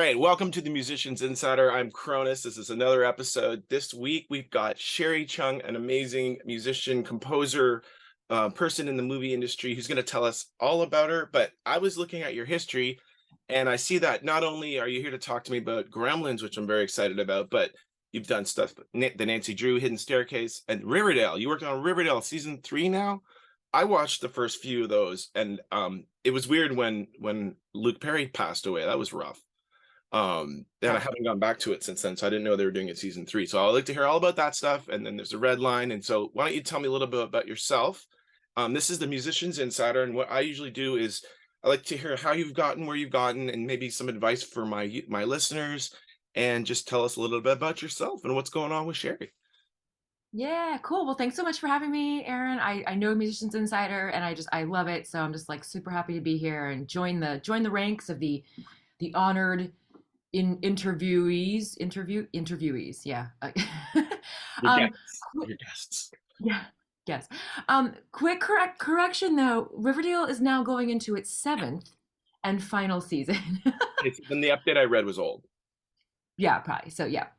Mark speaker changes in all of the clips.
Speaker 1: right, welcome to the Musicians Insider. I'm Kronis. This is another episode. This week we've got Sherri Chung, an amazing musician, composer, person in the movie industry who's going to tell us all about her. But I was looking at your history and I see that not only are you here to talk to me about Gremlins, which I'm very excited about, but you've done stuff, the Nancy Drew, Hidden Staircase, and Riverdale. You worked on Riverdale season 3 now. I watched the first few of those, and it was weird when Luke Perry passed away. That was rough. And I
Speaker 2: Yeah.
Speaker 1: haven't gone back to it since then, so I didn't know they were doing it season 3. So I'd like to hear all about that stuff, and then there's a red line. And so why don't you tell me a little bit about yourself? This is the Musicians Insider, and what I usually do is I like to hear how you've gotten where you've gotten, and maybe some advice for my listeners, and just tell us a little bit about yourself and what's going on with Sherri.
Speaker 2: Yeah, cool. Well, thanks so much for having me, Aaron. I know Musicians Insider and I love it. So I'm just like super happy to be here and join the ranks of the honored interviewees. Yeah.
Speaker 1: Your
Speaker 2: um
Speaker 1: guests,
Speaker 2: qu-
Speaker 1: your guests.
Speaker 2: yeah, yes. Quick correction though. Riverdale is now going into its seventh and final season.
Speaker 1: It's then the update I read was old.
Speaker 2: Yeah, probably. So yeah.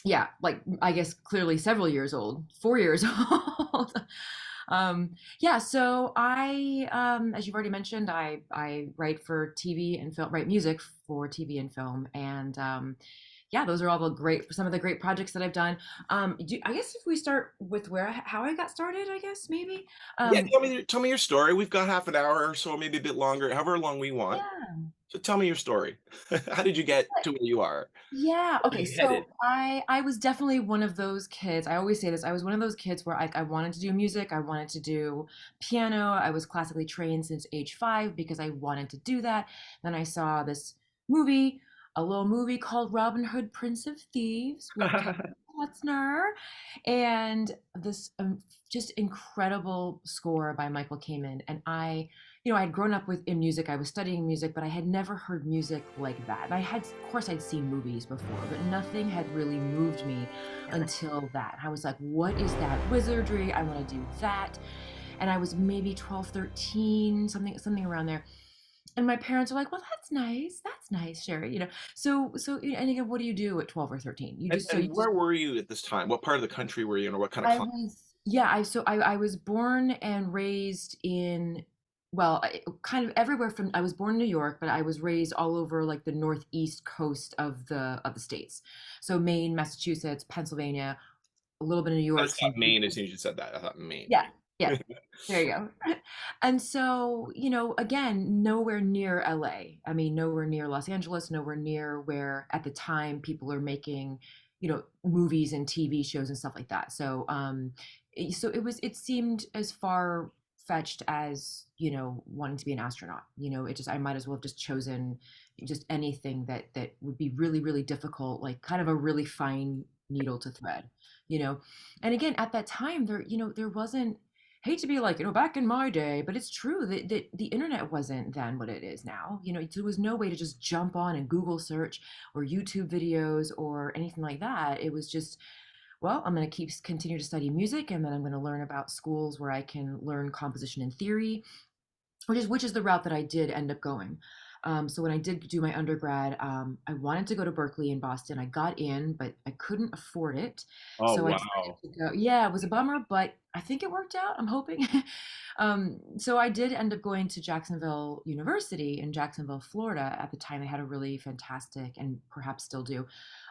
Speaker 2: Yeah, like I guess clearly several years old, 4 years old. Yeah, so as you've already mentioned, I write for TV and film, write music for TV and film, and yeah, those are all some of the great projects that I've done. I guess if we start with how I got started, I guess maybe.
Speaker 1: Yeah,
Speaker 2: Um,
Speaker 1: tell me your story. We've got half an hour or so, maybe a bit longer, however long we want.
Speaker 2: yeah.
Speaker 1: So tell me your story. How did you get to where you are?
Speaker 2: Yeah.
Speaker 1: Where are
Speaker 2: Okay.
Speaker 1: you headed?
Speaker 2: So I was definitely one of those kids. I always say this. I was one of those kids where I wanted to do music. I wanted to do piano. I was classically trained since age 5 because I wanted to do that. Then I saw this movie, a little movie called Robin Hood, Prince of Thieves with Kevin Costner, and this just incredible score by Michael Kamen. And I had grown up in music. I was studying music, but I had never heard music like that. And of course, I'd seen movies before, but nothing had really moved me until that. I was like, what is that wizardry? I want to do that. And I was maybe 12, 13, something around there. And my parents were like, well, that's nice. That's nice, Sherri. And again, what do you do at 12 or 13? You
Speaker 1: And
Speaker 2: just, so
Speaker 1: and
Speaker 2: you just
Speaker 1: where were you at this time? What part of the country were you in, or what kind of
Speaker 2: I
Speaker 1: climate?
Speaker 2: was yeah, I was born and raised in well, kind of everywhere from I was born in New York, but I was raised all over like the northeast coast of the states. So Maine, Massachusetts, Pennsylvania, a little bit of New
Speaker 1: I
Speaker 2: York,
Speaker 1: just thought
Speaker 2: some
Speaker 1: Maine as soon as you said that. I thought Maine.
Speaker 2: yeah, yeah. There you go. And so, again, nowhere near LA. I mean, nowhere near Los Angeles, nowhere near where at the time people are making, movies and TV shows and stuff like that. So it seemed as far fetched as, wanting to be an astronaut. I might as well have just chosen just anything that would be really, really difficult, like kind of a really fine needle to thread, you know. And again, at that time there wasn't hate to be like, back in my day, but it's true that the internet wasn't then what it is now. There was no way to just jump on and Google search or YouTube videos or anything like that. It was just, well, I'm going to continue to study music, and then I'm going to learn about schools where I can learn composition and theory, which is the route that I did end up going. So when I did do my undergrad, I wanted to go to Berkeley in Boston. I got in, but I couldn't afford it.
Speaker 1: Oh,
Speaker 2: So I decided
Speaker 1: wow.
Speaker 2: to go. Yeah, it was a bummer, but I think it worked out. I'm hoping. So I did end up going to Jacksonville University in Jacksonville, Florida. At the time, they had a really fantastic, and perhaps still do,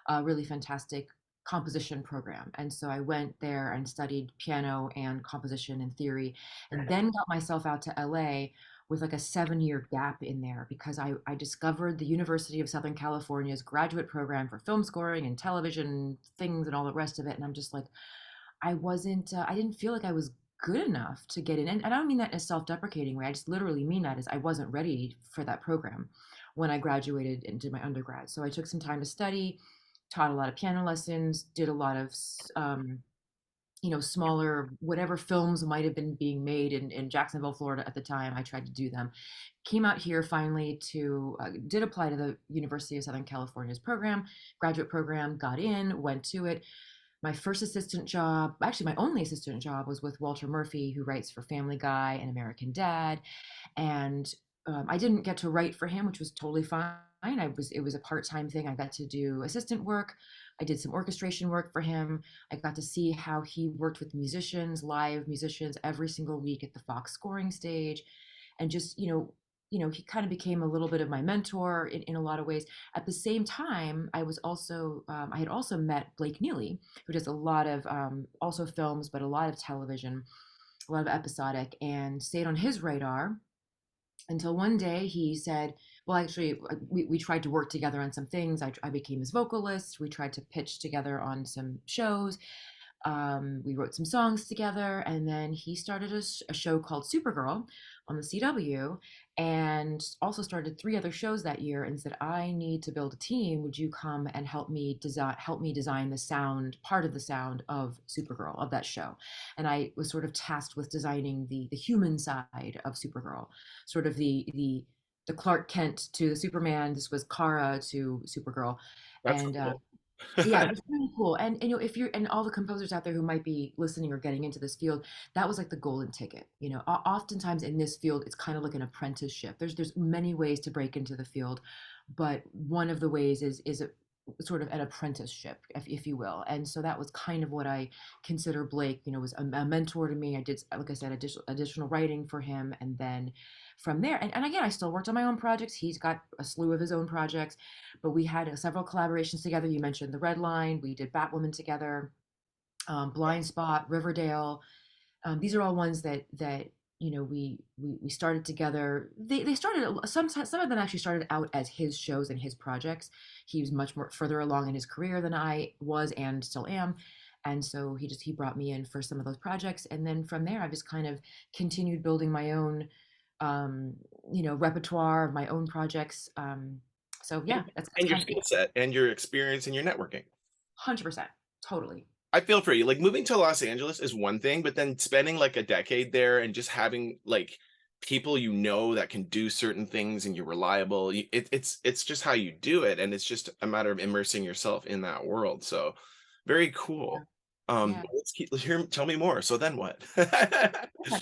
Speaker 2: a really fantastic composition program. And so I went there and studied piano and composition and theory, and then got myself out to LA with like a 7 year gap in there because I discovered the University of Southern California's graduate program for film scoring and television things and all the rest of it. And I'm just like, I didn't feel like I was good enough to get in. And I don't mean that in a self deprecating way. I just literally mean that as I wasn't ready for that program when I graduated and did my undergrad. So I took some time to study, taught a lot of piano lessons, did a lot of smaller whatever films might have been being made in Jacksonville, Florida at the time. I tried to do them. Came out here finally did apply to the University of Southern California's graduate program, got in, went to it. My first assistant job, actually my only assistant job, was with Walter Murphy, who writes for Family Guy and American Dad. And I didn't get to write for him, which was totally fine. It was a part-time thing. I got to do assistant work. I did some orchestration work for him. I got to see how he worked with musicians, live musicians every single week at the Fox scoring stage. And just, he kind of became a little bit of my mentor in a lot of ways. At the same time, I had also met Blake Neely, who does a lot of also films, but a lot of television, a lot of episodic, and stayed on his radar until one day he said, well, actually, we tried to work together on some things. I became his vocalist. We tried to pitch together on some shows. We wrote some songs together, and then he started a show called Supergirl on the CW, and also started three other shows that year. And said, "I need to build a team. Would you come and help me design the sound, part of the sound of Supergirl, of that show?" And I was sort of tasked with designing the human side of Supergirl, sort of the Clark Kent to the Superman. This was Kara to Supergirl,
Speaker 1: That's
Speaker 2: and
Speaker 1: cool.
Speaker 2: yeah, it was really cool. And if you're and all the composers out there who might be listening or getting into this field, that was like the golden ticket. Oftentimes in this field, it's kind of like an apprenticeship. There's many ways to break into the field, but one of the ways is a sort of an apprenticeship, if you will. And so that was kind of what I consider Blake, was a mentor to me. I did, like I said, additional writing for him. And then from there, and again, I still worked on my own projects. He's got a slew of his own projects, but we had several collaborations together. You mentioned The Red Line. We did Batwoman together, Blind Spot, Riverdale. These are all ones that we started together. They started some of them actually started out as his shows and his projects. He was much more further along in his career than I was and still am. And so he brought me in for some of those projects, and then from there I just kind of continued building my own um, repertoire of my own projects. So yeah, that's
Speaker 1: And your
Speaker 2: kind of
Speaker 1: skill set and your experience and your networking.
Speaker 2: 100%, totally.
Speaker 1: I feel for you. Like moving to Los Angeles is one thing, but then spending like a decade there and just having like people that can do certain things and you're reliable. It's just how you do it, and it's just a matter of immersing yourself in that world. So very
Speaker 2: Yeah,
Speaker 1: cool.
Speaker 2: yeah.
Speaker 1: Let's hear. Tell me more. So then what?
Speaker 2: Okay.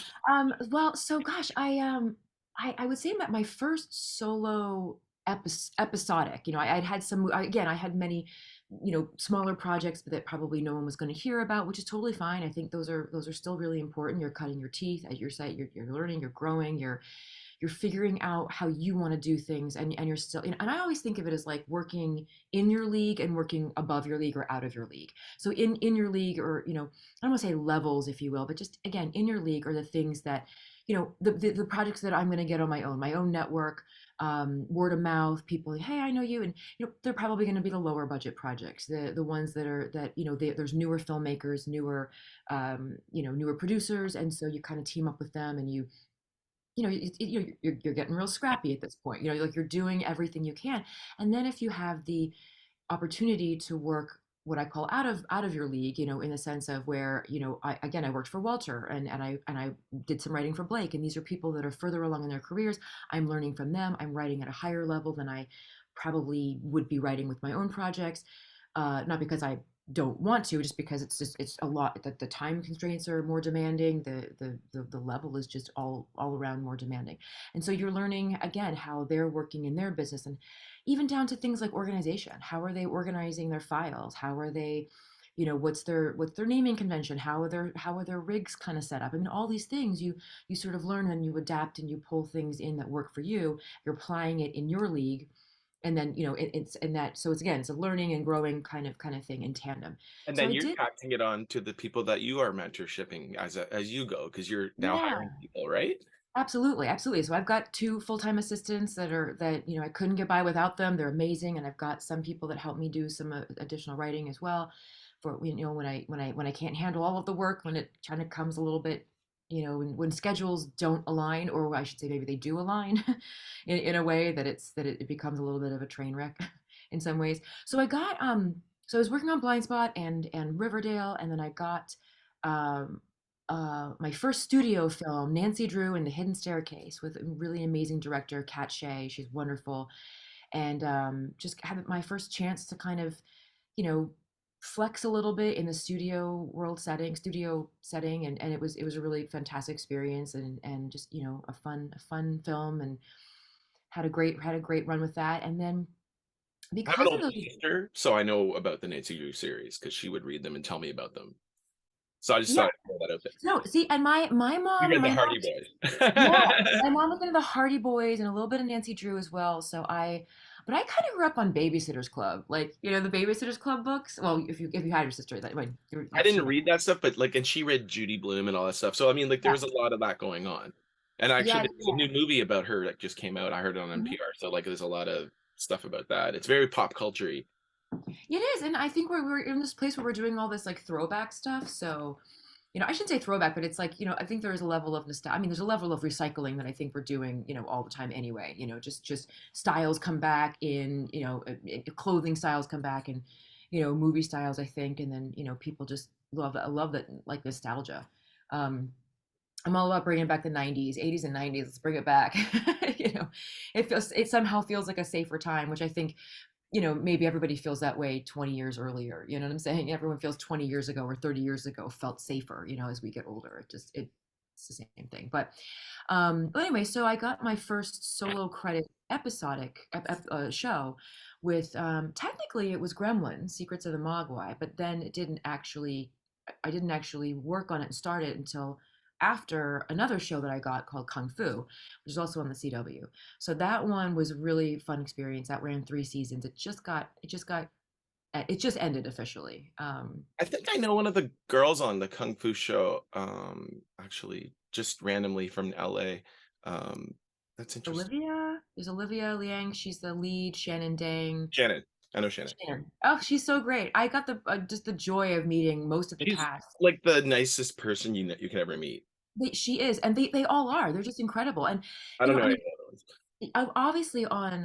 Speaker 2: Well, so gosh, I would say that my first solo episodic, I'd had again, I had many, smaller projects that probably no one was going to hear about, which is totally fine. I think those are still really important. You're cutting your teeth at your site. You're learning. You're growing. You're figuring out how you want to do things, and you're still, and I always think of it as like working in your league and working above your league or out of your league. So in your league, or I don't want to say levels, if you will, but just again, in your league are the things that the projects that I'm going to get on my own network, word of mouth, people, hey, I know you. And they're probably going to be the lower budget projects, the ones there's newer filmmakers, newer producers, and so you kind of team up with them, and you're getting real scrappy at this point. Like you're doing everything you can, and then if you have the opportunity to work what I call out of your league, in the sense of where I worked for Walter, and I did some writing for Blake, and these are people that are further along in their careers. I'm learning from them. I'm writing at a higher level than I probably would be writing with my own projects. Not because I don't want to, just because it's a lot. The time constraints are more demanding. The level is just all around more demanding, and so you're learning again how they're working in their business, and even down to things like organization. How are they organizing their files? How are they, what's their naming convention? How are their rigs kind of set up? I mean, all these things you sort of learn, and you adapt, and you pull things in that work for you. You're applying it in your league, and then it's and that, so it's a learning and growing kind of thing in tandem.
Speaker 1: And
Speaker 2: So
Speaker 1: then
Speaker 2: I
Speaker 1: you're
Speaker 2: did.
Speaker 1: passing it on to the people that you are mentorshipping as you go, because you're now
Speaker 2: Yeah,
Speaker 1: hiring people, right?
Speaker 2: absolutely, absolutely. So I've got two full-time assistants that I couldn't get by without them. They're amazing, and I've got some people that help me do some additional writing as well. For when I can't handle all of the work, when it kind of comes a little bit, when schedules don't align, or I should say maybe they do align, in a way that it becomes a little bit of a train wreck in some ways. So I was working on Blind Spot and Riverdale, and then I got um, my first studio film, Nancy Drew and the Hidden Staircase, with a really amazing director, Kat Shea. She's wonderful, and just had my first chance to kind of, you know, flex a little bit in the studio setting, and it was a really fantastic experience, and just a fun film, and had a great run with that, and then
Speaker 1: I have an
Speaker 2: because of
Speaker 1: older
Speaker 2: those.
Speaker 1: sister, so I know about the Nancy Drew series because she would read them and tell me about them. So I just
Speaker 2: Yeah,
Speaker 1: thought I'd throw that out there.
Speaker 2: no, see, and my
Speaker 1: You
Speaker 2: mom
Speaker 1: read the
Speaker 2: my mom
Speaker 1: Hardy
Speaker 2: yeah,
Speaker 1: Boys.
Speaker 2: my mom was into the Hardy Boys and a little bit of Nancy Drew as well. But I kind of grew up on Babysitter's Club, like the Babysitter's Club books. Well, if you had your sister, that when
Speaker 1: I
Speaker 2: she
Speaker 1: didn't
Speaker 2: might.
Speaker 1: read that stuff, but like, and she read Judy Blume and all that stuff. So I mean, like, there
Speaker 2: Yeah,
Speaker 1: was a lot of that going on. And actually,
Speaker 2: yeah,
Speaker 1: there's a new movie about her that just came out. I heard it on
Speaker 2: yeah.
Speaker 1: NPR. So like, there's a lot of stuff about that. It's very pop culture-y.
Speaker 2: It is, and I think we're in this place where we're doing all this like throwback stuff. So, I shouldn't say throwback, but it's like, I think there is a level of nostalgia. I mean, there's a level of recycling that I think we're doing, all the time anyway. Just styles come back in, clothing styles come back and, movie styles, I think, and then, people just love that. I love that like nostalgia. Um, I'm all about bringing back the 90s, 80s and 90s. Let's bring it back. It somehow feels like a safer time, which I think maybe everybody feels that way 20 years earlier. You know what I'm saying? Everyone feels 20 years ago or 30 years ago felt safer, as we get older. It's the same thing. But anyway, so I got my first solo credit episodic show with, technically it was Gremlins, Secrets of the Mogwai, but then I didn't actually work on it and start it until after another show that I got called Kung Fu, which is also on the CW. So that one was a really fun experience. That ran 3 seasons. It just ended officially.
Speaker 1: I think I know one of the girls on the Kung Fu show, actually, just randomly from LA. Um, that's interesting.
Speaker 2: There's Olivia Liang. She's the lead. Shannon Dang.
Speaker 1: Shannon. I know Shannon.
Speaker 2: Shannon. Oh, she's so great. I got the just the joy of meeting most of the
Speaker 1: She's
Speaker 2: cast.
Speaker 1: like the nicest person you can ever meet.
Speaker 2: She is, and they all are. They're just incredible. And
Speaker 1: I don't know
Speaker 2: I
Speaker 1: any
Speaker 2: mean,
Speaker 1: other ones.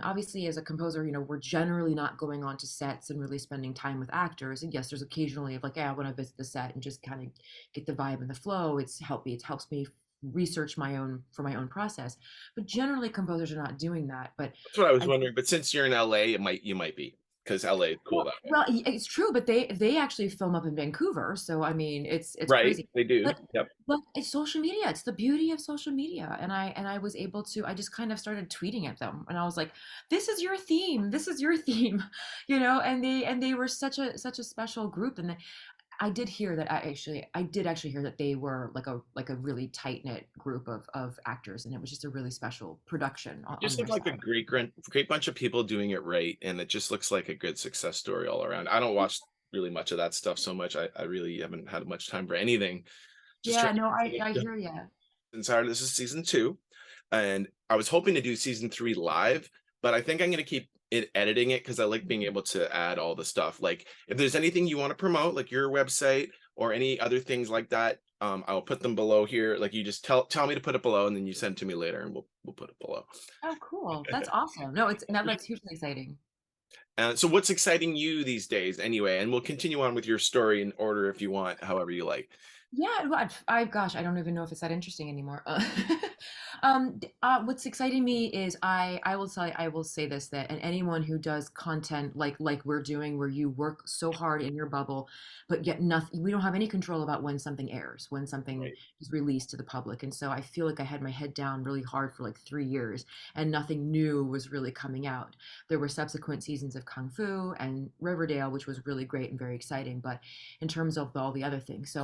Speaker 2: obviously as a composer, we're generally not going on to sets and really spending time with actors. And yes, there's occasionally of like, yeah, I want to visit the set and just kind of get the vibe and the flow. It helps me research my own process. But generally composers are not doing that. But
Speaker 1: That's what I was
Speaker 2: I
Speaker 1: wondering. But since you're in LA, you might be because LA is cool that way.
Speaker 2: it's true, but they actually film up in Vancouver, so I mean, it's
Speaker 1: Right?
Speaker 2: crazy.
Speaker 1: They do.
Speaker 2: But
Speaker 1: Yep.
Speaker 2: but it's social media. It's the beauty of social media, and I was able to. I just kind of started tweeting at them, and I was like, "This is your theme. This is your theme," And they were such a special group, and I did actually hear that they were like a really tight knit group of actors, and it was just a really special production on
Speaker 1: Just
Speaker 2: their
Speaker 1: look like a
Speaker 2: side.
Speaker 1: great bunch of people doing it right, and it just looks like a good success story all around. I don't watch really much of that stuff so much. I really haven't had much time for anything. Just trying
Speaker 2: Yeah, no,
Speaker 1: to
Speaker 2: I
Speaker 1: get
Speaker 2: hear you.
Speaker 1: Insider. This is season two, and I was hoping to do season three live, but I think I'm going to keep it editing it because I like being able to add all the stuff. Like if there's anything you want to promote, like your website or any other things like that, I'll put them below here. Like you just tell me to put it below, and then you send it to me later, and we'll put it below.
Speaker 2: Oh, cool. That's awesome. No, it's now that's hugely exciting.
Speaker 1: So what's exciting you these days, anyway? And we'll continue on with your story in order if you want, however you like.
Speaker 2: Yeah, well, gosh, I don't even know if it's that interesting anymore. What's exciting me is I will say this that and anyone who does content like we're doing, where you work so hard in your bubble, but yet nothing, we don't have any control about when something airs, when something
Speaker 1: Right.
Speaker 2: is released to the public, and so I feel like I had my head down really hard for like 3 years, and nothing new was really coming out. There were subsequent seasons of Kung Fu and Riverdale, which was really great and very exciting, but in terms of all the other things,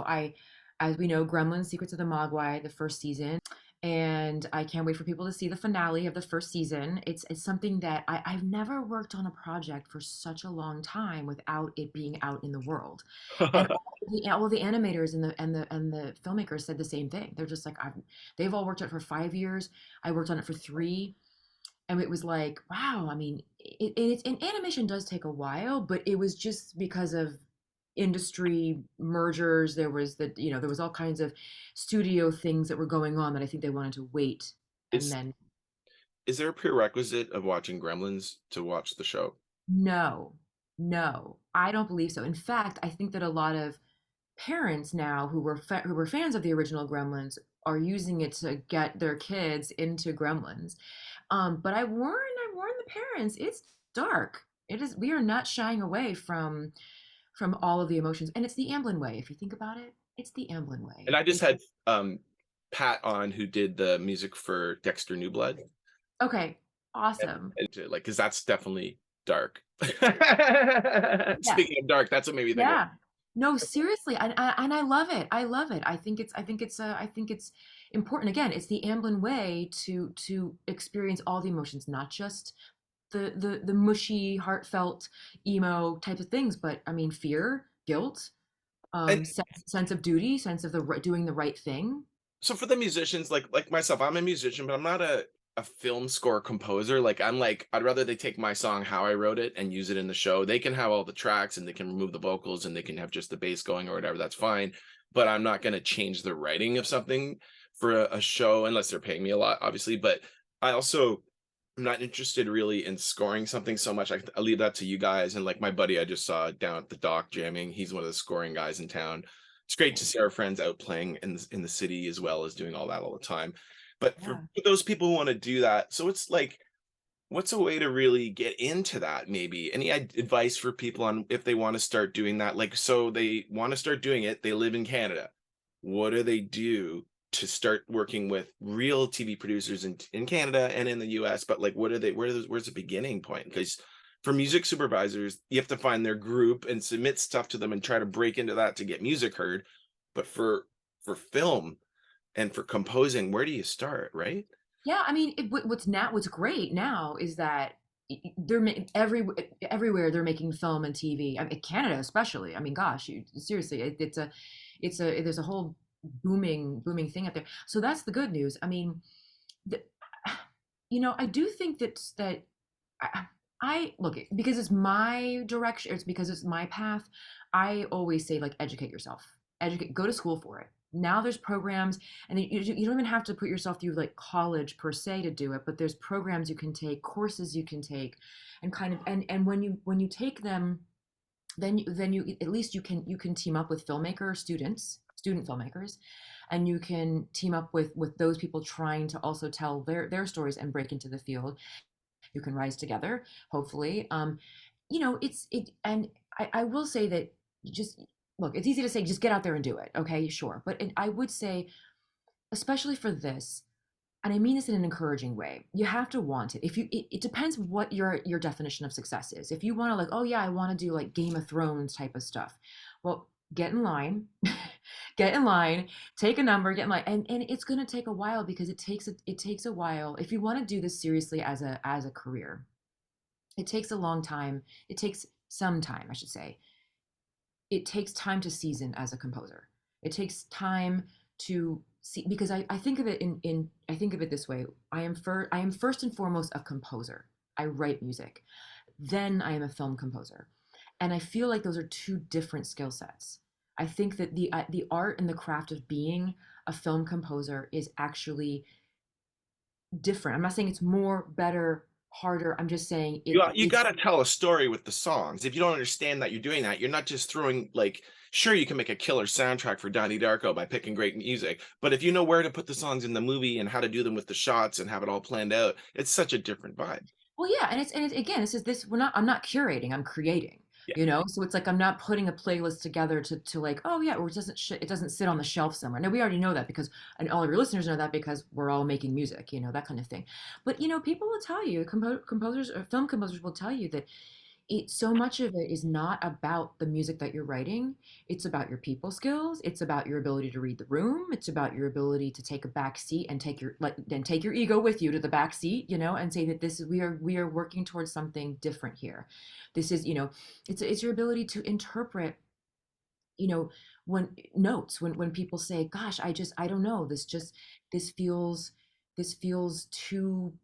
Speaker 2: as we know, Gremlins: Secrets of the Mogwai, the first season, and I can't wait for people to see the finale of the first season. It's something that I've never worked on a project for such a long time without it being out in the world, and all of the animators and the filmmakers said the same thing. They're just like they've all worked on it for 5 years. I worked on it for 3, and it was like, wow. I mean, and animation does take a while, but it was just because of industry mergers. There was all kinds of studio things that were going on that I think they wanted to wait. And
Speaker 1: Is
Speaker 2: then
Speaker 1: is there a prerequisite of watching Gremlins to watch the show?
Speaker 2: no, no, I don't believe so. In fact, I think that a lot of parents now who were fans of the original Gremlins are using it to get their kids into Gremlins. But I warn the parents, it's dark. It is. We are not shying away from all of the emotions, and it's the Amblin way. If you think about it, it's the Amblin
Speaker 1: And
Speaker 2: way.
Speaker 1: I just had Pat on who did the music for Dexter New Blood.
Speaker 2: Okay. Awesome.
Speaker 1: into like, because that's definitely dark.
Speaker 2: Yeah.
Speaker 1: Speaking of dark, that's what made me think of.
Speaker 2: Yeah. No, seriously, and I love it. I love it. I think it's important. Again, it's the Amblin way to experience all the emotions, not just the mushy, heartfelt, emo type of things, but I mean fear, guilt,
Speaker 1: And
Speaker 2: sense of duty, sense of doing the right thing.
Speaker 1: so for the musicians, like myself, I'm a musician, but I'm not a film score composer. Like I'm like, I'd rather they take my song how I wrote it and use it in the show. They can have all the tracks and they can remove the vocals and they can have just the bass going or whatever. That's fine. But I'm not going to change the writing of something for a show unless they're paying me a lot, obviously. But I also am not interested really in scoring something so much. I leave that to you guys. And like my buddy I just saw down at the dock jamming, he's one of the scoring guys in town. It's great to see our friends out playing in the city as well as doing all that all the time. But
Speaker 2: Yeah.
Speaker 1: for those people who want to do that, so it's like, what's a way to really get into that? Maybe any advice for people on if they want to start doing that? Like, so they want to start doing it. They live in Canada. What do they do to start working with real TV producers in Canada and in the US? But like, what are they? Where's the beginning point? Because for music supervisors, you have to find their group and submit stuff to them and try to break into that to get music heard. But for film and for composing, where do you start, right?
Speaker 2: Yeah, I mean, what's great now is that everywhere they're making film and TV. I mean, Canada especially. I mean, gosh, seriously, it's a there's a whole booming thing out there. So that's the good news. I mean, the, I do think that I, I look because it's my direction. It's because it's my path. I always say like educate yourself, go to school for it. Now there's programs, and you don't even have to put yourself through like college per se to do it, but there's programs you can take, courses you can take, and kind of and when you take them, then you at least you can team up with student filmmakers, and you can team up with those people trying to also tell their stories and break into the field. You can rise together, hopefully. It's it and I will say that just look, it's easy to say just get out there and do it, okay, sure, but I would say, especially for this, and I mean this in an encouraging way, you have to want it. If you it depends what your definition of success is. If you want to, like, oh yeah, I want to do like Game of Thrones type of stuff, well, get in line. Get in line, take a number, get in line, and it's going to take a while, because it takes a while if you want to do this seriously as a career. It takes a long time. It takes some time, I should say. It takes time to season as a composer. It takes time to see, because I think of it in I think of it this way. I am first and foremost a composer. I write music. Then I am a film composer. And I feel like those are two different skill sets. I think that the art and the craft of being a film composer is actually different. I'm not saying it's more, better, harder. I'm just saying
Speaker 1: You
Speaker 2: it's
Speaker 1: got to tell a story with the songs. If you don't understand that you're doing that, you're not just throwing like, sure, you can make a killer soundtrack for Donnie Darko by picking great music, but if you know where to put the songs in the movie and how to do them with the shots and have it all planned out, it's such a different vibe.
Speaker 2: well, yeah, and it's again, this is this we're not I'm not curating, I'm creating.
Speaker 1: Yeah.
Speaker 2: So it's like I'm not putting a playlist together to like, oh yeah, or it doesn't sit on the shelf somewhere. Now we already know that, because, and all of your listeners know that, because we're all making music, that kind of thing. But people will tell you, composers or film composers will tell you that so much of it is not about the music that you're writing. It's about your people skills. It's about your ability to read the room. It's about your ability to take a back seat and take your ego with you to the back seat, and say that this is we are working towards something different here. This is, it's your ability to interpret, when notes, when people say, gosh, I don't know, this feels too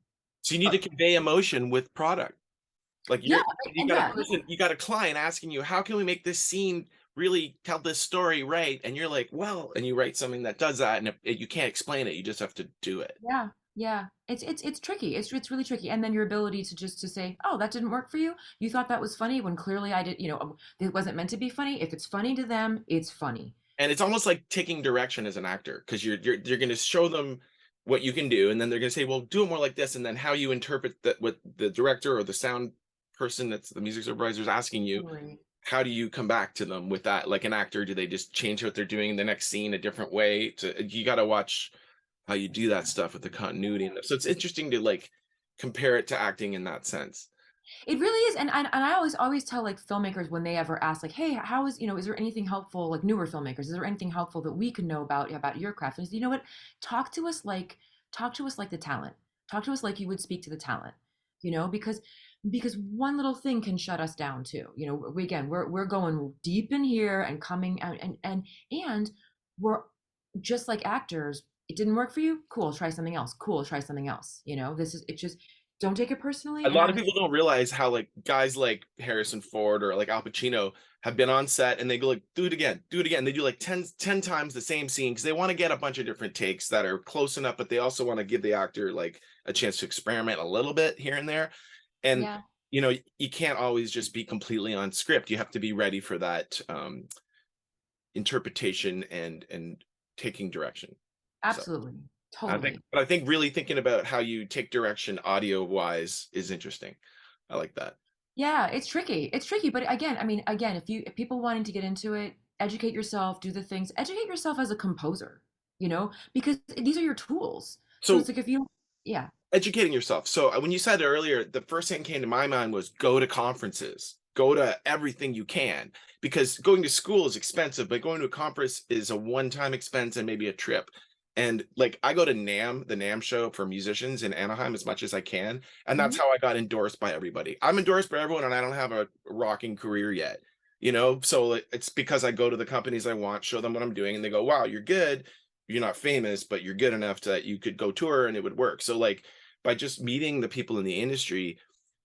Speaker 1: So you need to convey emotion with product. Like
Speaker 2: yeah,
Speaker 1: you
Speaker 2: and
Speaker 1: got a
Speaker 2: yeah.
Speaker 1: person, you got a client asking you, how can we make this scene really tell this story right? And you're like, well, and you write something that does that, and you can't explain it. You just have to do it.
Speaker 2: Yeah, yeah. It's tricky. It's really tricky. And then your ability to just to say, "Oh, that didn't work for you. You thought that was funny when clearly I did, it wasn't meant to be funny. If it's funny to them, it's funny."
Speaker 1: And it's almost like taking direction as an actor, because you're going to show them what you can do, and then they're going to say, well, do it more like this, and then how you interpret that, what the director or the sound person, that's the music supervisor, is asking you,
Speaker 2: Totally.
Speaker 1: how do you come back to them with that? Like an actor, do they just change what they're doing in the next scene a different way? You got to watch how you do that stuff with the continuity and so it's interesting to like compare it to acting in that sense.
Speaker 2: It really is, and I always tell like filmmakers when they ever ask like, hey, how is, is there anything helpful, like newer filmmakers, is there anything helpful that we can know about your craft? And I say, you know what, talk to us like talk to us like the talent, talk to us like you would speak to the talent, because one little thing can shut us down too. We're going deep in here and coming out, and we're just like actors. It didn't work for you, cool, try something else, cool, try something else. This is, it's just, don't take it
Speaker 1: A
Speaker 2: personally. And
Speaker 1: lot
Speaker 2: I
Speaker 1: of
Speaker 2: just,
Speaker 1: people don't realize how like guys like Harrison Ford or like Al Pacino have been on set and they go like, do it again, do it again. They do like 10 times the same scene because they want to get a bunch of different takes that are close enough, but they also want to give the actor like a chance to experiment a little bit here and there. And
Speaker 2: yeah.
Speaker 1: you can't always just be completely on script. You have to be ready for that interpretation and taking direction. So
Speaker 2: Absolutely. Totally.
Speaker 1: I think really thinking about how you take direction audio wise is interesting. I like that.
Speaker 2: Yeah, it's tricky. It's tricky, but again, I mean, again, if people wanting to get into it, educate yourself, do the things, educate yourself as a composer, because these are your tools. So it's
Speaker 1: So
Speaker 2: like if you, yeah.
Speaker 1: educating yourself. So when you said earlier, the first thing came to my mind was go to conferences, go to everything you can, because going to school is expensive, but going to a conference is a one-time expense and maybe a trip. And like I go to NAM, the NAM show for musicians in Anaheim as much as I can. And that's
Speaker 2: Mhm.
Speaker 1: how I got endorsed by everybody. I'm endorsed by everyone and I don't have a rocking career yet. So it's because I go to the companies I want, show them what I'm doing, and they go, wow, you're good. You're not famous, but you're good enough that you could go tour and it would work. So like by just meeting the people in the industry,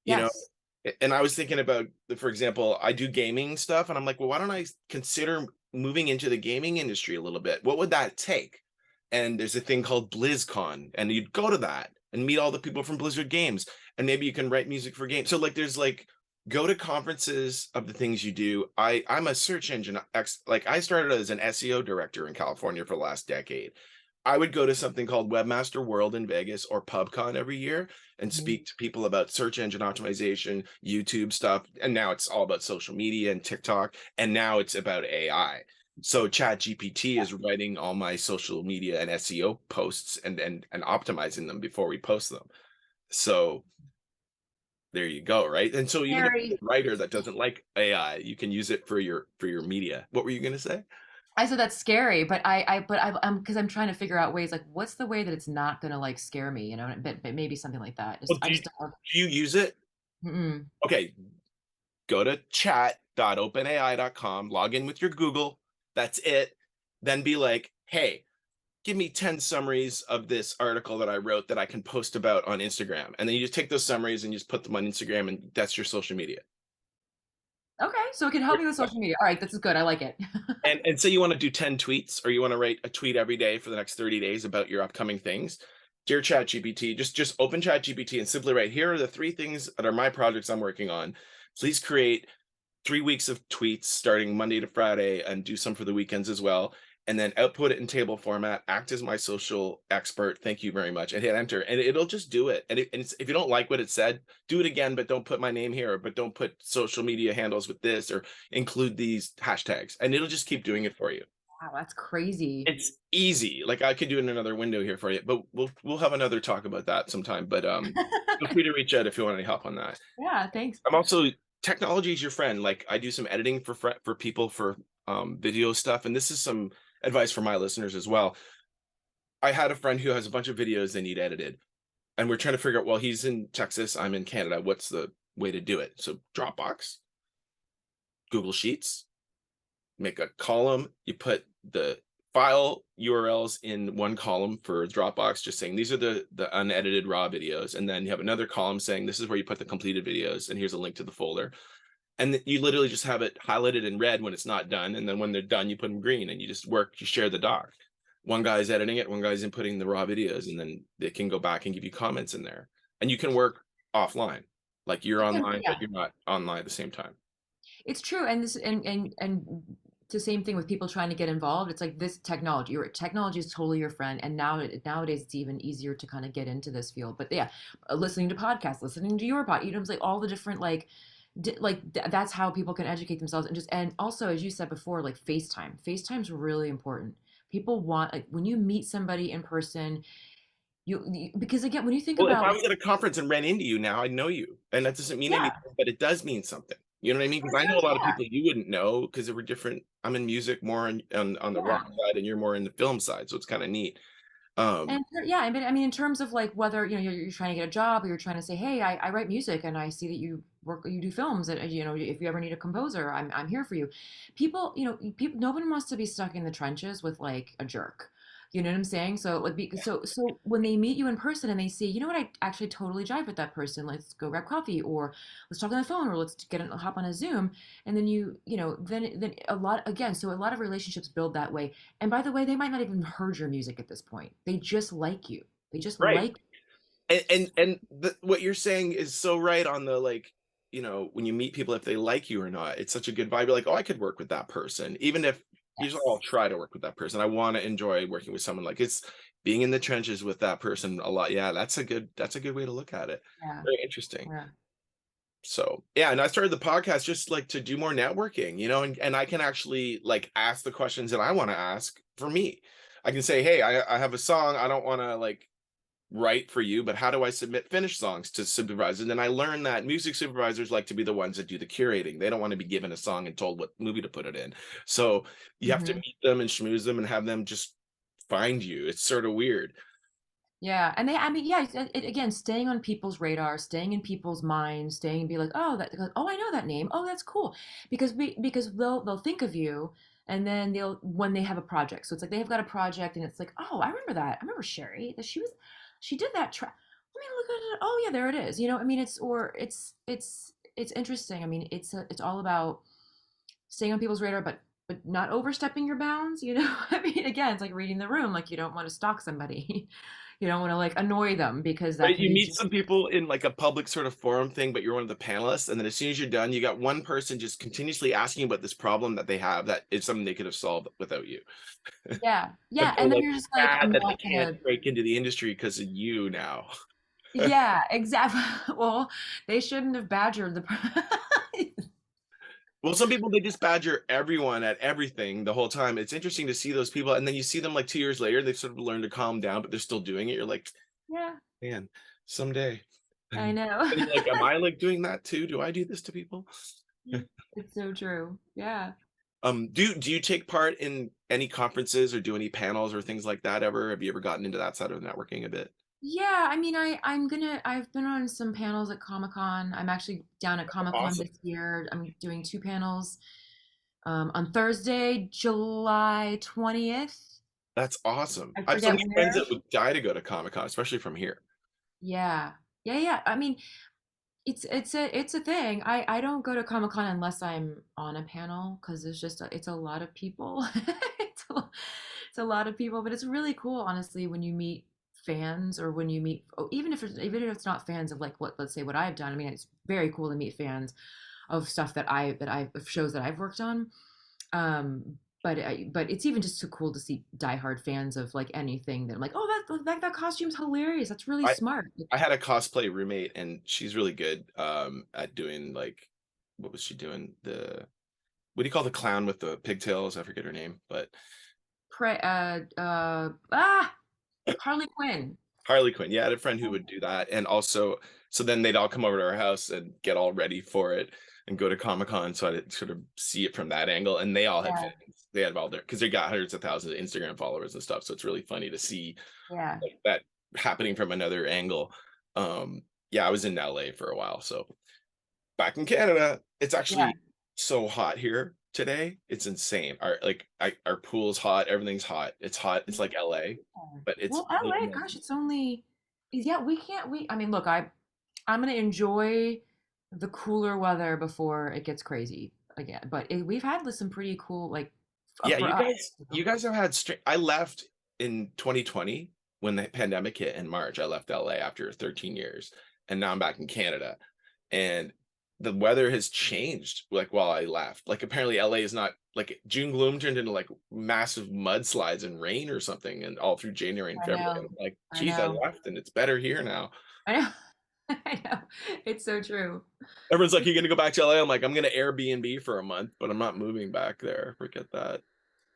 Speaker 1: you know,
Speaker 2: Yes.
Speaker 1: and I was thinking about, for example, I do gaming stuff, and I'm like, well, why don't I consider moving into the gaming industry a little bit? What would that take? And there's a thing called BlizzCon, and you'd go to that and meet all the people from Blizzard Games, and maybe you can write music for games. So like, there's like, go to conferences of the things you do. I'm a search engine like I started as an SEO director in California for the last decade. I would go to something called Webmaster World in Vegas or PubCon every year and
Speaker 2: Mhm.
Speaker 1: speak to people about search engine optimization, YouTube stuff. And now it's all about social media and TikTok. And now it's about AI. So Chat GPT is writing all my social media and SEO posts and optimizing them before we post them. So there you go, right? And so even if you're
Speaker 2: Scary.
Speaker 1: a writer that doesn't like AI, you can use it for your media. What were you gonna say?
Speaker 2: I said that's scary, but I'm because I'm trying to figure out ways like what's the way that it's not gonna like scare me, but maybe something like that.
Speaker 1: Well,
Speaker 2: I just don't.
Speaker 1: do you use it?
Speaker 2: Mm-mm.
Speaker 1: Okay, go to chat.openai.com, log in with your Google. That's it. Then be like, hey, give me 10 summaries of this article that I wrote that I can post about on Instagram. And then you just take those summaries and you just put them on Instagram, and that's your social media.
Speaker 2: Okay, so it can help me with social media. All right, this is good. I like it.
Speaker 1: And say you want to do 10 tweets or you want to write a tweet every day for the next 30 days about your upcoming things. Dear ChatGPT, just open ChatGPT and simply write, here are the 3 things that are my projects I'm working on. Please create 3 weeks of tweets starting Monday to Friday and do some for the weekends as well. And then output it in table format, act as my social expert. Thank you very much. And hit enter. And it'll just do it. If you don't like what it said, do it again, but don't put my name here, but don't put social media handles with this or include these hashtags. And it'll just keep doing it for you.
Speaker 2: Wow, that's crazy.
Speaker 1: It's easy. Like I could do it in another window here for you, but we'll have another talk about that sometime. But feel free to reach out if you want any help on that.
Speaker 2: Yeah, thanks.
Speaker 1: I'm also technology is your friend. Like I do some editing for people for video stuff, and this is some advice for my listeners as well. I had a friend who has a bunch of videos they need edited, and we're trying to figure out. Well, he's in Texas, I'm in Canada. What's the way to do it? So Dropbox, Google Sheets, make a column. You put the file URLs in one column for Dropbox, just saying these are the unedited raw videos, and then you have another column saying this is where you put the completed videos, and here's a link to the folder. And you literally just have it highlighted in red when it's not done, and then when they're done you put them green, and you share the doc. One guy's editing it, one guy's inputting the raw videos, and then they can go back and give you comments in there, and you can work offline, like you're
Speaker 2: You can,
Speaker 1: online
Speaker 2: yeah,
Speaker 1: but you're not online at the same time.
Speaker 2: it's true. And this and the same thing with people trying to get involved. It's like this technology. Technology is totally your friend, and nowadays it's even easier to kind of get into this field. But yeah, listening to podcasts, listening to your it's like all the different like that's how people can educate themselves, and also as you said before, like FaceTime. FaceTime's really important. People want, like, when you meet somebody in person, because again, when you think
Speaker 1: Well, if
Speaker 2: about
Speaker 1: I
Speaker 2: like,
Speaker 1: was at a conference and ran into you now, I know you, and that doesn't mean
Speaker 2: yeah,
Speaker 1: anything, but it does mean something. You know what I mean?
Speaker 2: sure
Speaker 1: Because I know a
Speaker 2: does,
Speaker 1: lot of
Speaker 2: yeah,
Speaker 1: people you wouldn't know because they were different. I'm in music more on the rock
Speaker 2: yeah.
Speaker 1: side, and you're more in the film side, so it's kind of neat.
Speaker 2: And yeah, I mean, in terms of like whether you're trying to get a job or you're trying to say, hey, I write music and I see that you do films, and if you ever need a composer, I'm here for you. People, people, no one wants to be stuck in the trenches with like a jerk. You know what I'm saying? So like, so when they meet you in person and they see, you know what, I actually totally jive with that person. Let's go grab coffee, or let's talk on the phone, or let's hop on a Zoom, and then then a lot again. So a lot of relationships build that way, and by the way, they might not even heard your music at this point. They just like you. They just
Speaker 1: Right.
Speaker 2: like.
Speaker 1: What you're saying is so right on the like, when you meet people, if they like you or not, it's such a good vibe. You're like, oh, I could work with that person, even if usually I'll
Speaker 2: Yes.
Speaker 1: try to work with that person. I want to enjoy working with someone like it's being in the trenches with that person a lot. Yeah, that's a good way to look at it.
Speaker 2: Yeah.
Speaker 1: Very interesting.
Speaker 2: Yeah.
Speaker 1: So yeah, and I started the podcast just like to do more networking, and I can actually like ask the questions that I want to ask for me. I can say, hey, I have a song. I don't want to like write for you, but how do I submit finished songs to supervisors? And then I learned that music supervisors like to be the ones that do the curating. They don't want to be given a song and told what movie to put it in. So you have to
Speaker 2: Hmm.
Speaker 1: meet them and schmooze them and have them just find you. It's sort of weird.
Speaker 2: Yeah. And I mean, yeah, again, staying on people's radar, staying in people's minds, staying and be like, oh, oh, I know that name. Oh, that's cool. Because they'll think of you, and then when they have a project. So it's like they have got a project and it's like, oh, I remember that. I remember Sherry that she did that track. Let me look at it. Oh yeah, there it is. I mean, it's interesting. I mean, it's all about staying on people's radar, but not overstepping your bounds. I mean, again, it's like reading the room. Like you don't want to stalk somebody. You don't want to like annoy them because that
Speaker 1: Right?
Speaker 2: can
Speaker 1: You
Speaker 2: be
Speaker 1: meet
Speaker 2: just,
Speaker 1: some people in like a public sort of forum thing, but you're one of the panelists. And then as soon as you're done, you got one person just continuously asking about this problem that they have that is something they could have solved without you.
Speaker 2: yeah,
Speaker 1: But
Speaker 2: yeah.
Speaker 1: they're
Speaker 2: And then
Speaker 1: like
Speaker 2: you're just like,
Speaker 1: sad
Speaker 2: I'm
Speaker 1: that they
Speaker 2: not
Speaker 1: can't
Speaker 2: gonna.
Speaker 1: break into the industry because of you now.
Speaker 2: Yeah, exactly. Well, they shouldn't have badgered the.
Speaker 1: Well, some people they just badger everyone at everything the whole time. It's interesting to see those people, and then you see them like 2 years later, they've sort of learned to calm down, but they're still doing it. You're like,
Speaker 2: Yeah,
Speaker 1: man, someday.
Speaker 2: I
Speaker 1: And
Speaker 2: know.
Speaker 1: you're like, am I like doing that too? Do I do this to people?
Speaker 2: It's so true. Yeah.
Speaker 1: Do you take part in any conferences or do any panels or things like that ever? Have you ever gotten into that side of networking a bit?
Speaker 2: Yeah, I mean, I've been on some panels at Comic-Con. I'm actually down at Comic-Con
Speaker 1: Awesome.
Speaker 2: this year. I'm doing two panels on Thursday, July 20th.
Speaker 1: That's awesome.
Speaker 2: I
Speaker 1: I have so
Speaker 2: forget
Speaker 1: many friends
Speaker 2: where.
Speaker 1: that would die to go to Comic-Con, especially from here.
Speaker 2: Yeah. Yeah, yeah. I mean, it's a thing. I don't go to Comic-Con unless I'm on a panel because it's a lot of people. It's a lot of people, but it's really cool, honestly, when you meet fans or when you meet, oh, even if it's not fans of like let's say what I've done. I mean, it's very cool to meet fans of stuff of shows that I've worked on. But it's even just so cool to see diehard fans of like anything that I'm like, oh, that costume's hilarious. That's really
Speaker 1: I
Speaker 2: smart.
Speaker 1: I had a cosplay roommate and she's really good at doing like what was she doing? What do you call the clown with the pigtails? I forget her name, but
Speaker 2: Pray, ah, Harley Quinn.
Speaker 1: Harley Quinn. Yeah, I had a friend who would do that. And also, so then they'd all come over to our house and get all ready for it and go to Comic Con. So I'd sort of see it from that angle. And they all had
Speaker 2: Yeah,
Speaker 1: fans. They had all their, because they got hundreds of thousands of Instagram followers and stuff. So it's really funny to see
Speaker 2: yeah,
Speaker 1: like, that happening from another angle. Yeah, I was in LA for a while. So back in Canada, it's
Speaker 2: yeah.
Speaker 1: actually so hot here today. It's insane. Our pool's hot, everything's hot. It's hot. It's like LA,
Speaker 2: Yeah.
Speaker 1: but it's
Speaker 2: Well, LA, gosh, it's only, yeah, we can't, I mean, look, I'm gonna enjoy the cooler weather before it gets crazy again. But we've had some pretty cool, like,
Speaker 1: yeah,
Speaker 2: for
Speaker 1: you
Speaker 2: us.
Speaker 1: guys you guys have had I left in 2020 when the pandemic hit in March. I left LA after 13 years and now I'm back in Canada. And the weather has changed like while I left. Like apparently LA is not like June gloom turned into like massive mudslides and rain or something and all through January and
Speaker 2: I
Speaker 1: February.
Speaker 2: know,
Speaker 1: And I'm like,
Speaker 2: I
Speaker 1: geez, I
Speaker 2: know,
Speaker 1: left and it's better here now.
Speaker 2: I know, I know. It's so true.
Speaker 1: Everyone's like, you're gonna go back to LA. I'm like, I'm gonna Airbnb for a month, but I'm not moving back there. Forget that.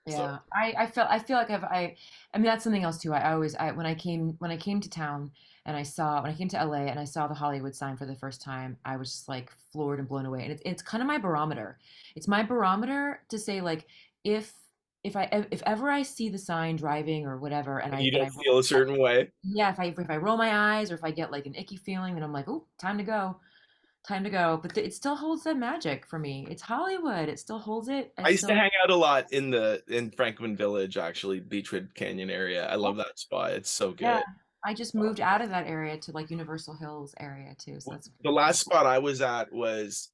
Speaker 1: So
Speaker 2: Yeah, I feel like I mean that's something else too. I always when I came to town and when I came to LA and I saw the Hollywood sign for the first time, I was just like floored and blown away. And it's kind of my barometer. It's my barometer to say like if if ever I see the sign driving or whatever and
Speaker 1: you
Speaker 2: and
Speaker 1: don't feel a certain way.
Speaker 2: yeah, if I roll my eyes or if I get like an icky feeling, then I'm like, oh, time to go, time to go. But it still holds that magic for me. It's Hollywood. It still holds it. I
Speaker 1: I used to
Speaker 2: still
Speaker 1: hang out a lot in Franklin Village, actually, Beechwood Canyon area. I
Speaker 2: yeah.
Speaker 1: love that spot. It's so
Speaker 2: Yeah,
Speaker 1: good.
Speaker 2: I just moved out of that area to like Universal Hills area too, so that's
Speaker 1: The
Speaker 2: kind
Speaker 1: last
Speaker 2: of cool.
Speaker 1: spot I was at was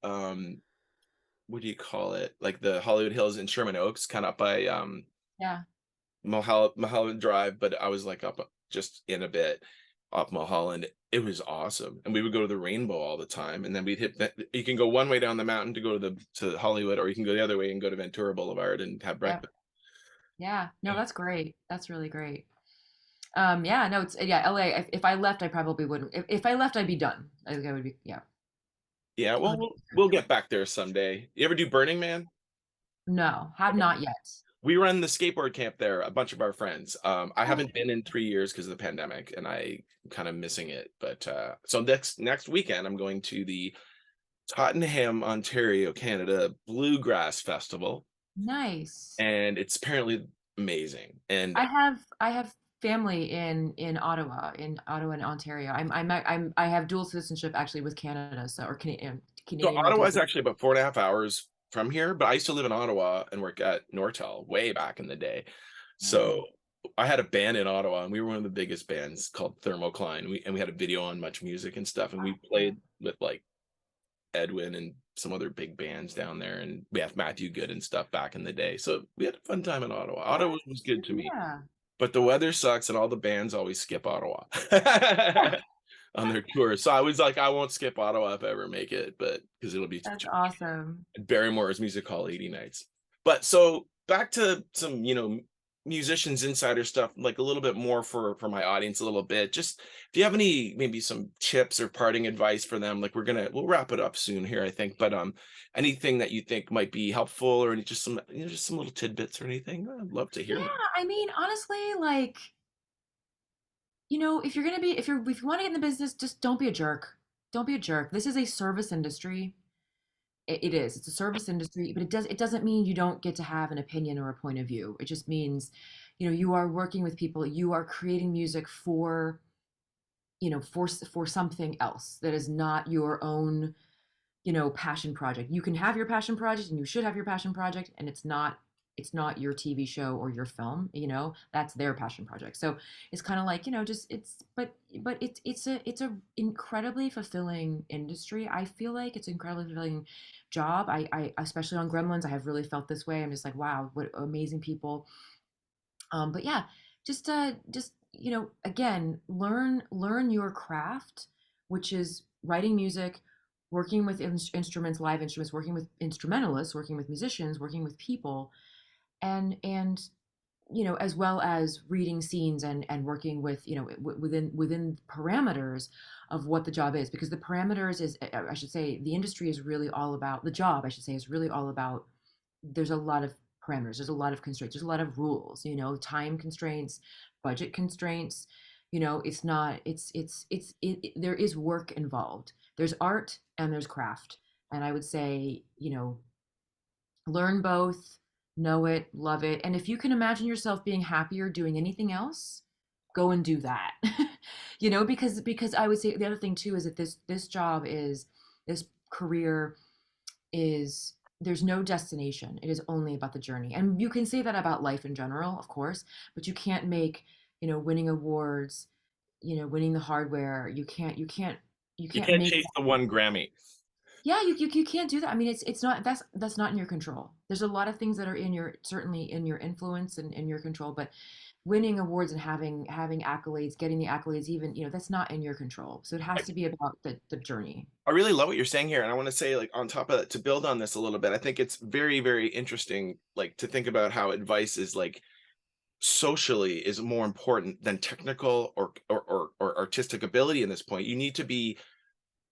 Speaker 1: what do you call it? Like the Hollywood Hills in Sherman Oaks, kind of up by
Speaker 2: Yeah,
Speaker 1: Mulholland Drive, but I was like up just in a bit off Mulholland. It was awesome, and we would go to the Rainbow all the time, and then we'd hit. You can go one way down the mountain to go to the to Hollywood, or you can go the other way and go to Ventura Boulevard and have
Speaker 2: yep,
Speaker 1: breakfast.
Speaker 2: yeah. No, that's great. That's really great. Yeah, no, it's yeah, LA. If I left, I probably wouldn't. If I left, I'd be done. I think I would be, yeah,
Speaker 1: Yeah, well, we'll
Speaker 2: 100%.
Speaker 1: we'll get back there someday. You ever do Burning Man?
Speaker 2: No, have not yet.
Speaker 1: We run the skateboard camp there, a bunch of our friends. I
Speaker 2: Oh,
Speaker 1: haven't been in 3 years because of the pandemic, and I'm kind of missing it. But so next weekend, I'm going to the Tottenham, Ontario, Canada Bluegrass Festival,
Speaker 2: nice.
Speaker 1: and it's apparently amazing. And
Speaker 2: I have family in Ottawa and Ontario. I have dual citizenship actually with Canada, so or
Speaker 1: so
Speaker 2: Canadian with
Speaker 1: Ottawa
Speaker 2: dual
Speaker 1: is actually
Speaker 2: citizenship.
Speaker 1: about 4.5 hours from here, but I used to live in Ottawa and work at Nortel way back in the day.
Speaker 2: Yeah,
Speaker 1: So I had a band in Ottawa, and we were one of the biggest bands called Thermocline. We had a video on Much Music and stuff, and we
Speaker 2: yeah.
Speaker 1: played with like Edwin and some other big bands down there, and we had Matthew Good and stuff back in the day. So we had a fun time in Ottawa. Ottawa was
Speaker 2: Nice.
Speaker 1: good to me,
Speaker 2: Yeah.
Speaker 1: but the weather sucks, and all the bands always skip Ottawa on their tour. So I was like, I won't skip Ottawa if I ever make it, but because it'll be
Speaker 2: That's awesome.
Speaker 1: Barrymore's Music Hall 80 nights. But so back to some, musicians insider stuff, like a little bit more for my audience a little bit. Just if you have any maybe some tips or parting advice for them, like we'll wrap it up soon here, I think. But anything that you think might be helpful or any just some just some little tidbits or anything, I'd love to hear
Speaker 2: Yeah,
Speaker 1: them.
Speaker 2: I mean, honestly, like, if you're gonna be, if you want to get in the business, just don't be a jerk. Don't be a jerk. This is a service industry. It is. It's a service industry, but it doesn't mean you don't get to have an opinion or a point of view. It just means, you are working with people. You are creating music for, for something else that is not your own, passion project. You can have your passion project and you should have your passion project, and it's not your TV show or your film, that's their passion project. So it's kind of like, just but it's a incredibly fulfilling industry. I feel like it's an incredibly fulfilling job. I especially on Gremlins, I have really felt this way. I'm just like, wow, what amazing people. But yeah, just again, learn your craft, which is writing music, working with instruments, live instruments, working with instrumentalists, working with musicians, working with people, and as well as reading scenes and working with within parameters of what the job is, because the parameters is, I should say, the industry is really all about the job, I should say, is really all about, there's a lot of parameters, there's a lot of constraints, there's a lot of rules, time constraints, budget constraints. It's not there is work involved. There's art and there's craft, and I would say, learn both, know it, love it. And if you can imagine yourself being happier doing anything else, go and do that. Because I would say the other thing too is that this job is, this career is, there's no destination. It is only about the journey. And you can say that about life in general, of course, but you can't make, winning awards, winning the hardware. You
Speaker 1: You
Speaker 2: can't
Speaker 1: can't
Speaker 2: make,
Speaker 1: chase the one Grammy.
Speaker 2: yeah, you can't do that. I mean, it's not, that's not in your control. There's a lot of things that are certainly in your influence and in your control, but winning awards and having accolades, getting the accolades, even, that's not in your control. So it has to be about the journey.
Speaker 1: I really love what you're saying here, and I want to say, like, on top of that, to build on this a little bit, I think it's very, very interesting, like, to think about how advice is like socially is more important than technical or artistic ability in this point. You need to be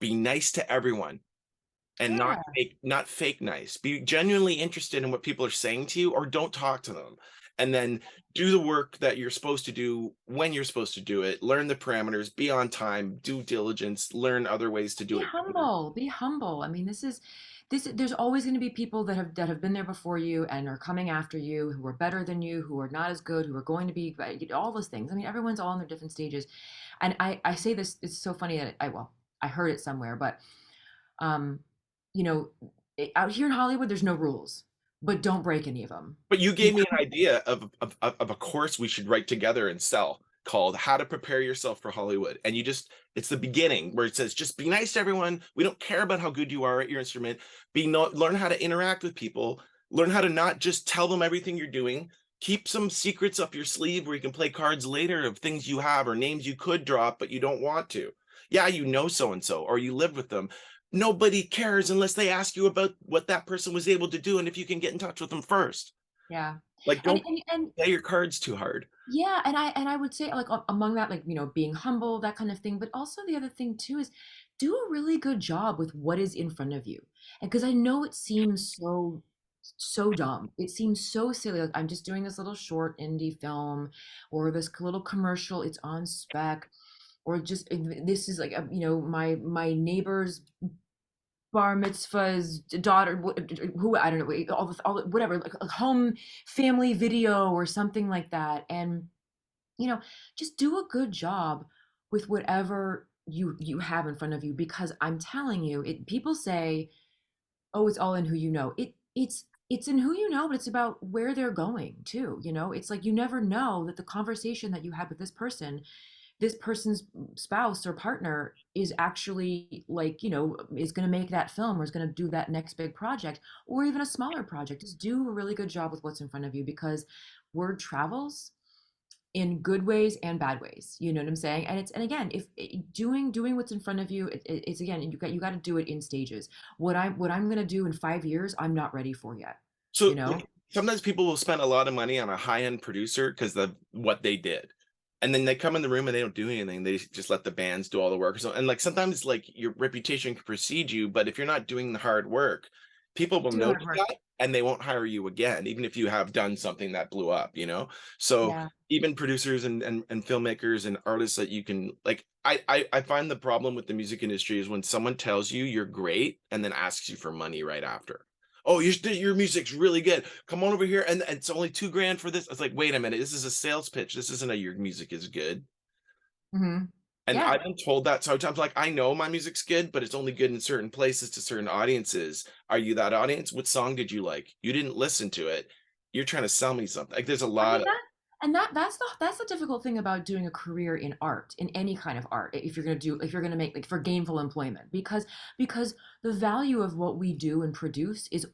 Speaker 1: nice to everyone. and
Speaker 2: Yeah.
Speaker 1: not fake nice. Be genuinely interested in what people are saying to you, or don't talk to them. And then do the work that you're supposed to do when you're supposed to do it. Learn the parameters, be on time, due diligence, learn other ways to do
Speaker 2: Be
Speaker 1: it better.
Speaker 2: humble. Be humble. I mean, there's always going to be people that have been there before you and are coming after you, who are better than you, who are not as good, who are going to be all those things. I mean, everyone's all in their different stages. And I say this, it's so funny that I heard it somewhere, but um, you know, out here in Hollywood, there's no rules, but don't break any of them.
Speaker 1: But you
Speaker 2: You
Speaker 1: gave me an idea of a course we should write together and sell, called How to Prepare Yourself for Hollywood. And it's the beginning where it says, just be nice to everyone. We don't care about how good you are at your instrument. Learn how to interact with people. Learn how to not just tell them everything you're doing. Keep some secrets up your sleeve where you can play cards later of things you have or names you could drop, but you don't want to. Yeah, you know so and so, or you live with them. Nobody cares unless they ask you about what that person was able to do and if you can get in touch with them first.
Speaker 2: Yeah.
Speaker 1: Like,
Speaker 2: And,
Speaker 1: don't
Speaker 2: and
Speaker 1: play your cards too hard.
Speaker 2: yeah, and I would say like among that, like, being humble, that kind of thing, but also the other thing too is do a really good job with what is in front of you. And because I know it seems so dumb. It seems so silly. Like, I'm just doing this little short indie film or this little commercial, it's on spec, or just this is like my neighbor's bar mitzvah's daughter, who I don't know, whatever, like a home family video or something like that. And just do a good job with whatever you have in front of you, because I'm telling you, people say, oh, it's all in who you know. It's in who you know, but it's about where they're going too. It's like, you never know that the conversation that you had with this person's spouse or partner is actually, like, is going to make that film, or is going to do that next big project, or even a smaller project. Just do a really good job with what's in front of you, because word travels in good ways and bad ways. You know what I'm saying? And again, if doing what's in front of you, it's, again, you got to do it in stages. What I'm going to do in 5 years, I'm not ready for yet. you
Speaker 1: So,
Speaker 2: know
Speaker 1: like, sometimes people will spend a lot of money on a high-end producer because of what they did. And then they come in the room and they don't do anything. They just let the bands do all the work. So, and like sometimes like your reputation can precede you, but if you're not doing the hard work, people will
Speaker 2: do the hard
Speaker 1: notice
Speaker 2: work.
Speaker 1: that and they won't hire you again, even if you have done something that blew up. So
Speaker 2: Yeah.
Speaker 1: even producers and filmmakers and artists that you can like, I find the problem with the music industry is when someone tells you you're great and then asks you for money right after. Oh, your music's really good. Come on over here, and it's only 2 grand for this. It's like, wait a minute, this is a sales pitch. This isn't a your music is good.
Speaker 2: Hmm.
Speaker 1: And
Speaker 2: Yeah.
Speaker 1: I've been told that sometimes, like, I know my music's good, but it's only good in certain places to certain audiences. Are you that audience? What song did you like? You didn't listen to it. You're trying to sell me something. Like, there's a
Speaker 2: I
Speaker 1: lot
Speaker 2: mean
Speaker 1: of.
Speaker 2: that's the difficult thing about doing a career in art, in any kind of art, if you're going to make, like, for gainful employment, because the value of what we do and produce is,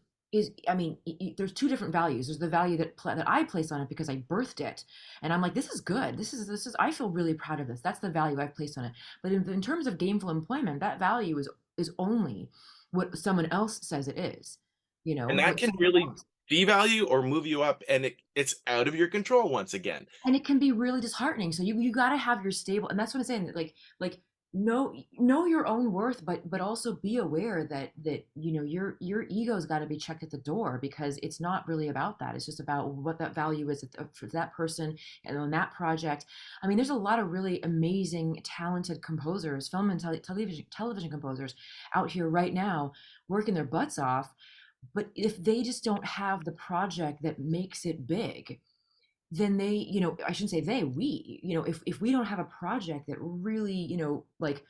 Speaker 2: I mean, there's two different values. There's the value that I place on it because I birthed it, and I'm like, this is good. This is I feel really proud of this. That's the value I've placed on it. But in terms of gainful employment, that value is only what someone else says it is.
Speaker 1: And that
Speaker 2: What
Speaker 1: can
Speaker 2: someone
Speaker 1: really
Speaker 2: else.
Speaker 1: devalue or move you up, and it's out of your control once again.
Speaker 2: And it can be really disheartening. So you got to have your stable, and that's what I'm saying. Like know your own worth, but also be aware that your ego's got to be checked at the door, because it's not really about that. It's just about what that value is for that person and on that project. I mean, there's a lot of really amazing, talented composers, film and television composers out here right now, working their butts off. But if they just don't have the project that makes it big, then I shouldn't say they, if we don't have a project that really, like,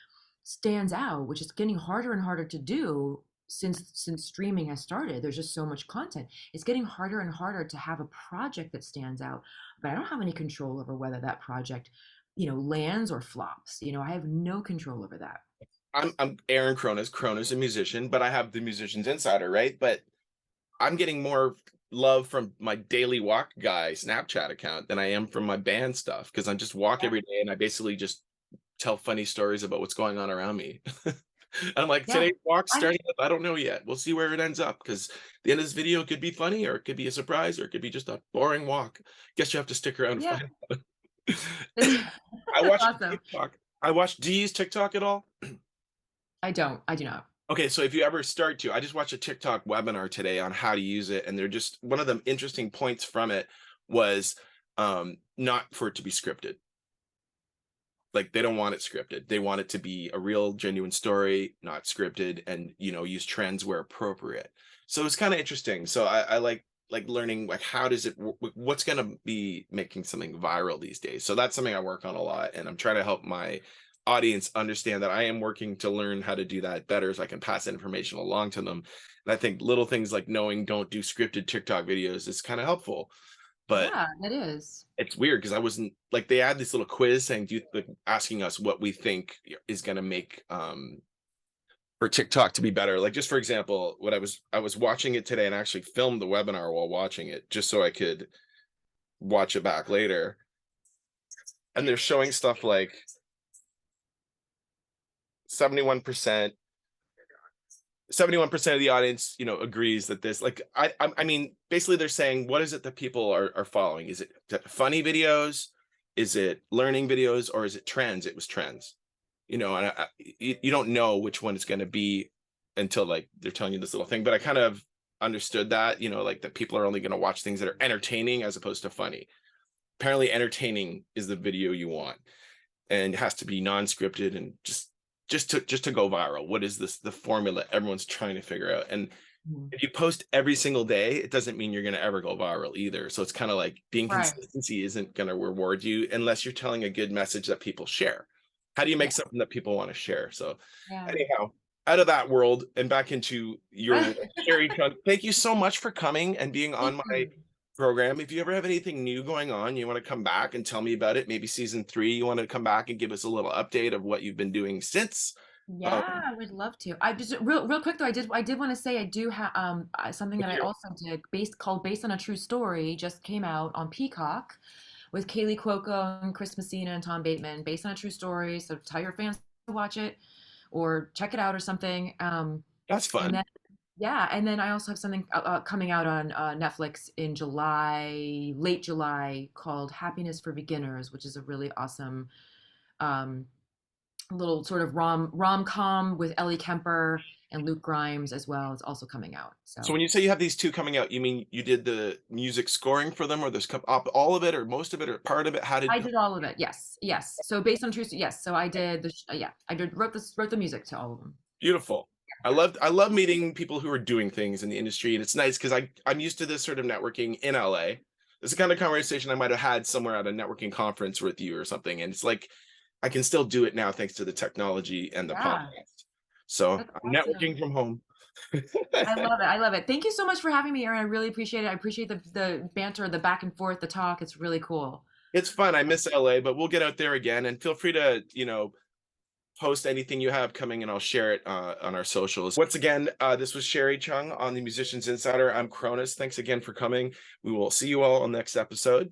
Speaker 2: stands out, which is getting harder and harder to do since streaming has started. There's just so much content. It's getting harder and harder to have a project that stands out, but I don't have any control over whether that project, lands or flops. I have no control over that.
Speaker 1: I'm Aaron Kronis. Kronis a musician, but I have the musician's insider, right? But I'm getting more love from my daily walk guy Snapchat account than I am from my band stuff, because I just walk
Speaker 2: Yeah.
Speaker 1: every day and I basically just tell funny stories about what's going on around me. And I'm like,
Speaker 2: Yeah.
Speaker 1: today's walk's
Speaker 2: I
Speaker 1: starting up. I don't know yet. We'll see where it ends up, because the end of this video could be funny, or it could be a surprise, or it could be just a boring walk. Guess you have to stick around and
Speaker 2: Yeah.
Speaker 1: find out. I
Speaker 2: That's
Speaker 1: watch
Speaker 2: awesome.
Speaker 1: TikTok. Do you use TikTok at all?
Speaker 2: I don't. I do not.
Speaker 1: Okay, so if you ever start to, I just watched a TikTok webinar today on how to use it, and they're just one of the interesting points from it was not for it to be scripted. Like they don't want it scripted. They want it to be a real, genuine story, not scripted, and use trends where appropriate. So it's kind of interesting. So I like learning like how does it what's going to be making something viral these days. So that's something I work on a lot, and I'm trying to help my audience understand that I am working to learn how to do that better so I can pass that information along to them. And I think little things like knowing don't do scripted TikTok videos is kind of helpful. But
Speaker 2: Yeah, that is.
Speaker 1: it's weird because I wasn't like they add this little quiz saying, do you like, asking us what we think is going to make for TikTok to be better. Like just for example, what I was watching it today and I actually filmed the webinar while watching it just so I could watch it back later. And they're showing stuff like 71% 71% of the audience, agrees that this like I mean, basically they're saying what is it that people are following? Is it funny videos? Is it learning videos or is it trends? It was trends. And you don't know which one it's going to be until like they're telling you this little thing, but I kind of understood that, like that people are only going to watch things that are entertaining as opposed to funny. Apparently entertaining is the video you want and it has to be non-scripted and just to go viral. What is the formula everyone's trying to figure out? And
Speaker 2: Mhm.
Speaker 1: if you post every single day, it doesn't mean you're going to ever go viral either. So it's kind of like being
Speaker 2: Right.
Speaker 1: consistency isn't going to reward you unless you're telling a good message that people share. How do you
Speaker 2: Yeah.
Speaker 1: make something that people want to share? So
Speaker 2: Yeah.
Speaker 1: anyhow, out of that world and back into your world, Sherri Chung, thank you so much for coming and being
Speaker 2: Thank
Speaker 1: on my
Speaker 2: you.
Speaker 1: program. If you ever have anything new going on, you want to come back and tell me about it, maybe season 3, you want to come back and give us a little update of what you've been doing since. Um,
Speaker 2: Yeah, I would love to. I just real quick though, I did want to say I do have something that I also did based on a true story just came out on Peacock with Kaylee Cuoco and Chris Messina and Tom Bateman based on a true story. So tell your fans to watch it or check it out or something.
Speaker 1: that's
Speaker 2: And
Speaker 1: fun.
Speaker 2: then yeah, and then I also have something coming out on Netflix in July, late July, called Happiness for Beginners, which is a really awesome um, little sort of rom com with Ellie Kemper and Luke Grimes as well. It's also coming out.
Speaker 1: So
Speaker 2: So
Speaker 1: when you say you have these two coming out, you mean you did the music scoring for them, or there's all of it, or most of it, or part of it? How
Speaker 2: I
Speaker 1: did
Speaker 2: did all of it. Yes, yes. So based on true, yes. So I did yeah, I did wrote the music to all of them.
Speaker 1: beautiful. I love meeting people who are doing things in the industry, and it's nice because I'm used to this sort of networking in LA. It's the kind of conversation I might have had somewhere at a networking conference with you or something, and it's like I can still do it now thanks to the technology and the
Speaker 2: Yeah,
Speaker 1: podcast. So
Speaker 2: that's
Speaker 1: I'm
Speaker 2: awesome.
Speaker 1: networking from home.
Speaker 2: I love it. I love it. Thank you so much for having me, Erin. I really appreciate it. I appreciate the banter, the back and forth, the talk. It's really cool.
Speaker 1: It's fun. I miss LA, but we'll get out there again, and feel free to post anything you have coming and I'll share it on our socials. Once again, this was Sherri Chung on the Musicians Insider. I'm Kronis. Thanks again for coming. We will see you all on the next episode.